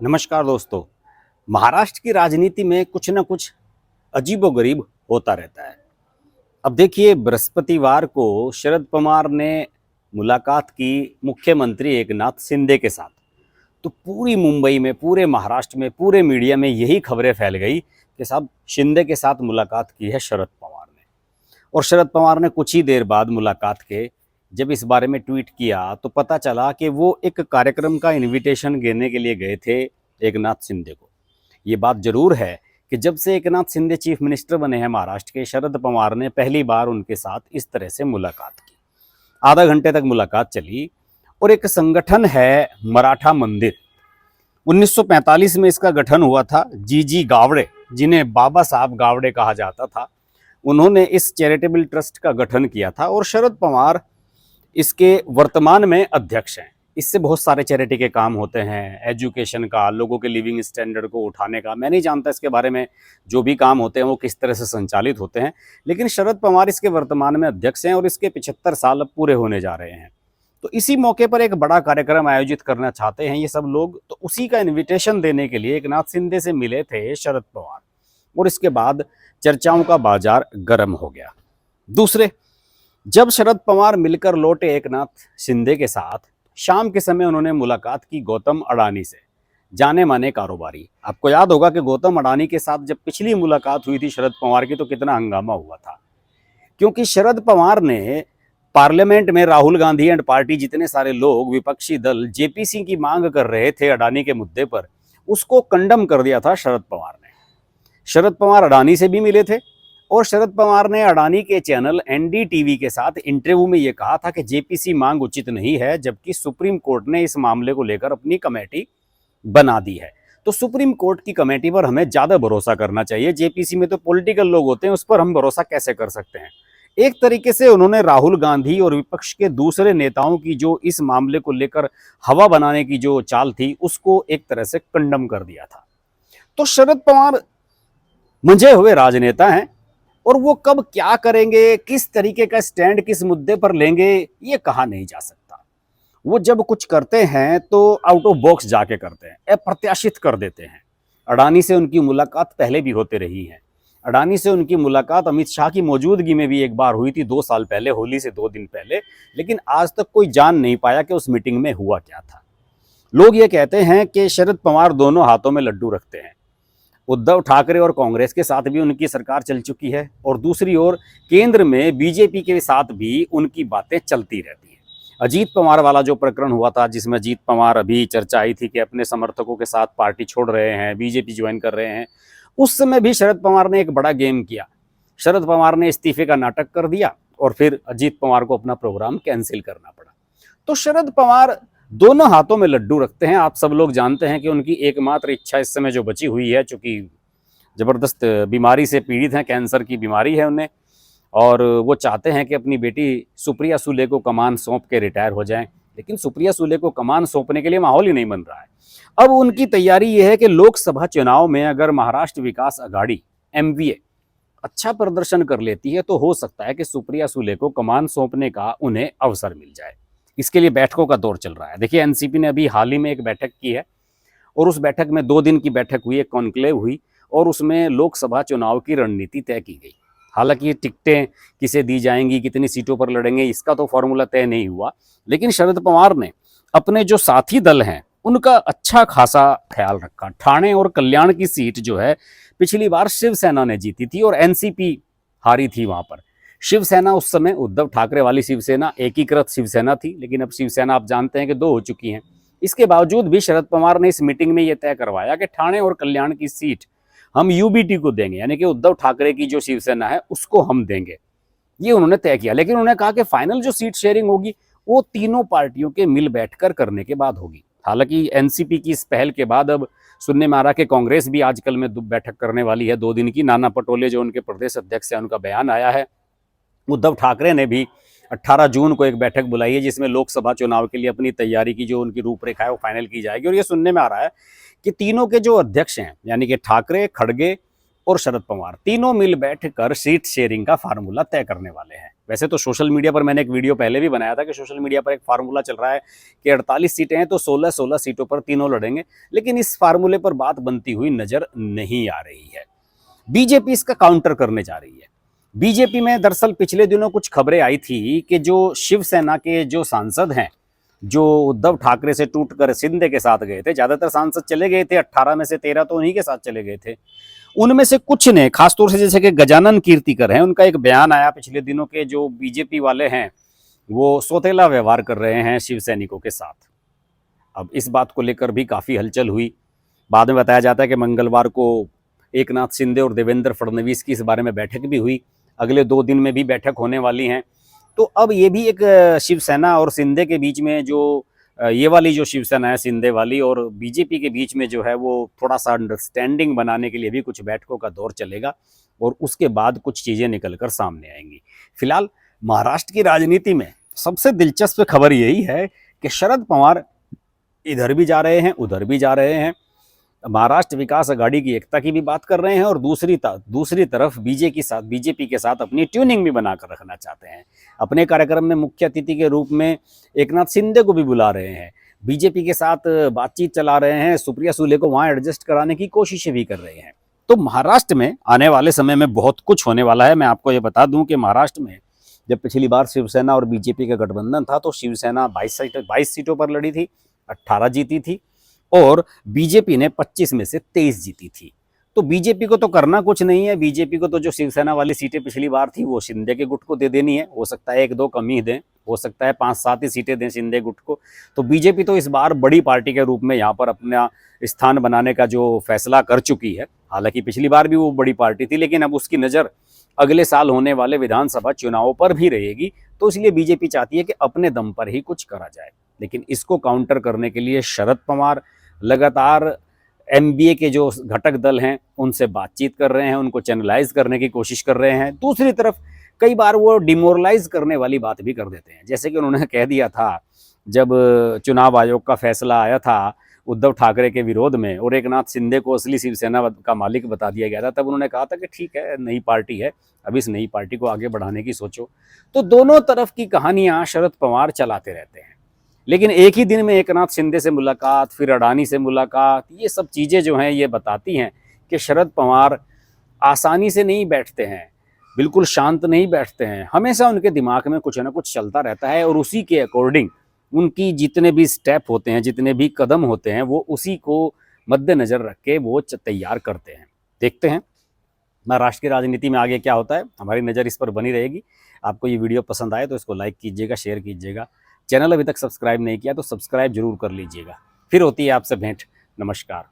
नमस्कार दोस्तों। महाराष्ट्र की राजनीति में कुछ न कुछ अजीबोगरीब होता रहता है। अब देखिए, बृहस्पतिवार को शरद पवार ने मुलाकात की मुख्यमंत्री एकनाथ शिंदे के साथ। तो पूरी मुंबई में, पूरे महाराष्ट्र में, पूरे मीडिया में यही खबरें फैल गई कि साहब शिंदे के साथ मुलाकात की है शरद पवार ने। और शरद पवार ने कुछ ही देर बाद मुलाकात के जब इस बारे में ट्वीट किया तो पता चला कि वो एक कार्यक्रम का इनविटेशन देने के लिए गए थे एकनाथ शिंदे को। ये बात जरूर है कि जब से एकनाथ शिंदे चीफ मिनिस्टर बने हैं महाराष्ट्र के, शरद पवार ने पहली बार उनके साथ इस तरह से मुलाकात की। आधा घंटे तक मुलाकात चली। और एक संगठन है मराठा मंदिर, 1945 में इसका गठन हुआ था। जी गावड़े, जिन्हें बाबा साहब गावड़े कहा जाता था, उन्होंने इस चैरिटेबल ट्रस्ट का गठन किया था और शरद पवार इसके वर्तमान में अध्यक्ष हैं। इससे बहुत सारे चैरिटी के काम होते हैं, एजुकेशन का, लोगों के लिविंग स्टैंडर्ड को उठाने का। मैं नहीं जानता इसके बारे में, जो भी काम होते हैं वो किस तरह से संचालित होते हैं, लेकिन शरद पवार इसके वर्तमान में अध्यक्ष हैं और इसके 75 साल अब पूरे होने जा रहे हैं। तो इसी मौके पर एक बड़ा कार्यक्रम आयोजित करना चाहते हैं ये सब लोग। तो उसी का इन्विटेशन देने के लिए एकनाथ शिंदे से मिले थे शरद पवार और इसके बाद चर्चाओं का बाजार गर्म हो गया। दूसरे, जब शरद पवार मिलकर लौटे एकनाथ शिंदे के साथ, शाम के समय उन्होंने मुलाकात की गौतम अडानी से, जाने माने कारोबारी। आपको याद होगा कि गौतम अडानी के साथ जब पिछली मुलाकात हुई थी शरद पवार की तो कितना हंगामा हुआ था, क्योंकि शरद पवार ने पार्लियामेंट में राहुल गांधी एंड पार्टी, जितने सारे लोग विपक्षी दल जेपीसी की मांग कर रहे थे अडानी के मुद्दे पर, उसको कंडम कर दिया था शरद पवार ने। शरद पवार अडानी से भी मिले थे और शरद पवार ने अडानी के चैनल एनडीटीवी के साथ इंटरव्यू में यह कहा था कि जेपीसी मांग उचित नहीं है, जबकि सुप्रीम कोर्ट ने इस मामले को लेकर अपनी कमेटी बना दी है। तो सुप्रीम कोर्ट की कमेटी पर हमें ज्यादा भरोसा करना चाहिए, जेपीसी में तो पॉलिटिकल लोग होते हैं, उस पर हम भरोसा कैसे कर सकते हैं। एक तरीके से उन्होंने राहुल गांधी और विपक्ष के दूसरे नेताओं की जो इस मामले को लेकर हवा बनाने की जो चाल थी, उसको एक तरह से कंडम कर दिया था। तो शरद पवार मंझे हुए राजनेता हैं और वो कब क्या करेंगे, किस तरीके का स्टैंड किस मुद्दे पर लेंगे, ये कहा नहीं जा सकता। वो जब कुछ करते हैं तो आउट ऑफ बॉक्स जाके करते हैं, अप्रत्याशित कर देते हैं। अडानी से उनकी मुलाकात पहले भी होते रही है। अडानी से उनकी मुलाकात अमित शाह की मौजूदगी में भी एक बार हुई थी 2 साल पहले, होली से 2 दिन पहले, लेकिन आज तक कोई जान नहीं पाया कि उस मीटिंग में हुआ क्या था। लोग ये कहते हैं कि शरद पवार दोनों हाथों में लड्डू रखते हैं। उद्धव ठाकरे और कांग्रेस के साथ भी उनकी सरकार चल चुकी है और दूसरी ओर केंद्र में बीजेपी के साथ भी उनकी बातें चलती रहती हैं। अजीत पवार वाला जो प्रकरण हुआ था, जिसमें अजीत पवार, अभी चर्चा आई थी कि अपने समर्थकों के साथ पार्टी छोड़ रहे हैं, बीजेपी ज्वाइन कर रहे हैं, उस समय भी शरद पवार ने एक बड़ा गेम किया। शरद पवार ने इस्तीफे का नाटक कर दिया और फिर अजीत पवार को अपना प्रोग्राम कैंसिल करना पड़ा। तो शरद पवार दोनों हाथों में लड्डू रखते हैं। आप सब लोग जानते हैं कि उनकी एकमात्र इच्छा इस समय जो बची हुई है, चूंकि जबरदस्त बीमारी से पीड़ित हैं, कैंसर की बीमारी है उन्हें, और वो चाहते हैं कि अपनी बेटी सुप्रिया सुले को कमान सौंप के रिटायर हो जाएं। लेकिन सुप्रिया सुले को कमान सौंपने के लिए माहौल ही नहीं बन रहा है। अब उनकी तैयारी ये है कि लोकसभा चुनाव में अगर महाराष्ट्र विकास अघाड़ी एमवीए अच्छा प्रदर्शन कर लेती है तो हो सकता है कि सुप्रिया सुले को कमान सौंपने का उन्हें अवसर मिल जाए। इसके लिए बैठकों का दौर चल रहा है। देखिए, एनसीपी ने अभी हाल ही में एक बैठक की है और उस बैठक में 2 दिन की बैठक हुई, एक कॉन्क्लेव हुई और उसमें लोकसभा चुनाव की रणनीति तय की गई। हालांकि टिकटें किसे दी जाएंगी, कितनी सीटों पर लड़ेंगे, इसका तो फॉर्मूला तय नहीं हुआ, लेकिन शरद पवार ने अपने जो साथी दल हैं उनका अच्छा खासा ख्याल रखा। ठाणे और कल्याण की सीट जो है पिछली बार शिवसेना ने जीती थी और एनसीपी हारी थी वहां पर। शिवसेना उस समय उद्धव ठाकरे वाली शिवसेना एकीकृत शिवसेना थी, लेकिन अब शिवसेना आप जानते हैं कि 2 हो चुकी हैं। इसके बावजूद भी शरद पवार ने इस मीटिंग में यह तय करवाया कि ठाणे और कल्याण की सीट हम यूबीटी को देंगे, यानी कि उद्धव ठाकरे की जो शिवसेना है उसको हम देंगे, ये उन्होंने तय किया। लेकिन उन्होंने कहा कि फाइनल जो सीट शेयरिंग होगी वो तीनों पार्टियों के मिल बैठकर करने के बाद होगी। हालांकि एनसीपी की इस पहल के बाद अब सुनने में आ रहा कि कांग्रेस भी आजकल में बैठक करने वाली है 2 दिन की। नाना पटोले जो उनके प्रदेश अध्यक्ष हैं, उनका बयान आया है। उद्धव ठाकरे ने भी 18 जून को एक बैठक बुलाई है जिसमें लोकसभा चुनाव के लिए अपनी तैयारी की जो उनकी रूपरेखा है वो फाइनल की जाएगी। और ये सुनने में आ रहा है कि तीनों के जो अध्यक्ष हैं, यानी कि ठाकरे, खड़गे और शरद पवार, तीनों मिल बैठकर सीट शेयरिंग का फार्मूला तय करने वाले हैं। वैसे तो सोशल मीडिया पर मैंने एक वीडियो पहले भी बनाया था कि सोशल मीडिया पर एक फार्मूला चल रहा है कि 48 सीटें हैं तो 16-16 सीटों पर तीनों लड़ेंगे, लेकिन इस फार्मूले पर बात बनती हुई नजर नहीं आ रही है। बीजेपी इसका काउंटर करने जा रही है। बीजेपी में दरअसल पिछले दिनों कुछ खबरें आई थी कि जो शिवसेना के जो सांसद हैं, जो उद्धव ठाकरे से टूटकर शिंदे के साथ गए थे, ज्यादातर सांसद चले गए थे, 18 में से 13 तो उन्हीं के साथ चले गए थे। उनमें से कुछ ने, खासतौर से जैसे कि गजानन कीर्तिकर हैं, उनका एक बयान आया पिछले दिनों के जो बीजेपी वाले हैं वो सौतेला व्यवहार कर रहे हैं शिव सैनिकों के साथ। अब इस बात को लेकर भी काफी हलचल हुई। बाद में बताया जाता है कि मंगलवार को एकनाथ शिंदे और देवेंद्र फडणवीस की इस बारे में बैठक भी हुई। अगले 2 दिन में भी बैठक होने वाली है। तो अब ये भी एक शिवसेना और शिंदे के बीच में जो ये वाली जो शिवसेना है शिंदे वाली और बीजेपी के बीच में जो है वो थोड़ा सा अंडरस्टैंडिंग बनाने के लिए भी कुछ बैठकों का दौर चलेगा और उसके बाद कुछ चीज़ें निकलकर सामने आएंगी। फिलहाल महाराष्ट्र की राजनीति में सबसे दिलचस्प खबर यही है कि शरद पवार इधर भी जा रहे हैं, उधर भी जा रहे हैं। महाराष्ट्र विकास अघाड़ी की एकता की भी बात कर रहे हैं और दूसरी तरफ बीजेपी के साथ अपनी ट्यूनिंग भी बनाकर रखना चाहते हैं। अपने कार्यक्रम में मुख्य अतिथि के रूप में एकनाथ शिंदे को भी बुला रहे हैं, बीजेपी के साथ बातचीत चला रहे हैं, सुप्रिया सुले को वहां एडजस्ट कराने की कोशिशें भी कर रहे हैं। तो महाराष्ट्र में आने वाले समय में बहुत कुछ होने वाला है। मैं आपको ये बता दूं कि महाराष्ट्र में जब पिछली बार शिवसेना और बीजेपी का गठबंधन था तो शिवसेना 22 सीटों पर लड़ी थी, 18 जीती थी और बीजेपी ने 25 में से 23 जीती थी। तो बीजेपी को तो करना कुछ नहीं है। बीजेपी को तो जो शिवसेना वाली सीटें पिछली बार थी वो शिंदे के गुट को दे देनी है। हो सकता है 1-2 कम ही दें, हो सकता है 5-7 ही सीटें दें शिंदे गुट को। तो बीजेपी तो इस बार बड़ी पार्टी के रूप में यहाँ पर अपना स्थान बनाने का जो फैसला कर चुकी है। हालांकि पिछली बार भी वो बड़ी पार्टी थी, लेकिन अब उसकी नज़र अगले साल होने वाले विधानसभा चुनावों पर भी रहेगी। तो इसलिए बीजेपी चाहती है कि अपने दम पर ही कुछ करा जाए। लेकिन इसको काउंटर करने के लिए शरद पवार लगातार एमबीए के जो घटक दल हैं उनसे बातचीत कर रहे हैं, उनको चैनलाइज करने की कोशिश कर रहे हैं। दूसरी तरफ कई बार वो डिमोरलाइज करने वाली बात भी कर देते हैं। जैसे कि उन्होंने कह दिया था जब चुनाव आयोग का फैसला आया था उद्धव ठाकरे के विरोध में और एकनाथ शिंदे को असली शिवसेना का मालिक बता दिया गया था, तब उन्होंने कहा था कि ठीक है, नई पार्टी है, अब इस नई पार्टी को आगे बढ़ाने की सोचो। तो दोनों तरफ की कहानियां शरद पवार चलाते रहते हैं। लेकिन एक ही दिन में एकनाथ शिंदे से मुलाकात, फिर अडानी से मुलाकात, ये सब चीज़ें जो हैं ये बताती हैं कि शरद पवार आसानी से नहीं बैठते हैं, बिल्कुल शांत नहीं बैठते हैं। हमेशा उनके दिमाग में कुछ ना कुछ चलता रहता है और उसी के अकॉर्डिंग उनकी जितने भी स्टेप होते हैं, जितने भी कदम होते हैं, वो उसी को मद्देनज़र रख के वो तैयार करते हैं। देखते हैं महाराष्ट्र की राजनीति में आगे क्या होता है। हमारी नज़र इस पर बनी रहेगी। आपको ये वीडियो पसंद आए तो इसको लाइक कीजिएगा, शेयर कीजिएगा। चैनल अभी तक सब्सक्राइब नहीं किया तो सब्सक्राइब जरूर कर लीजिएगा। फिर होती है आपसे भेंट। नमस्कार।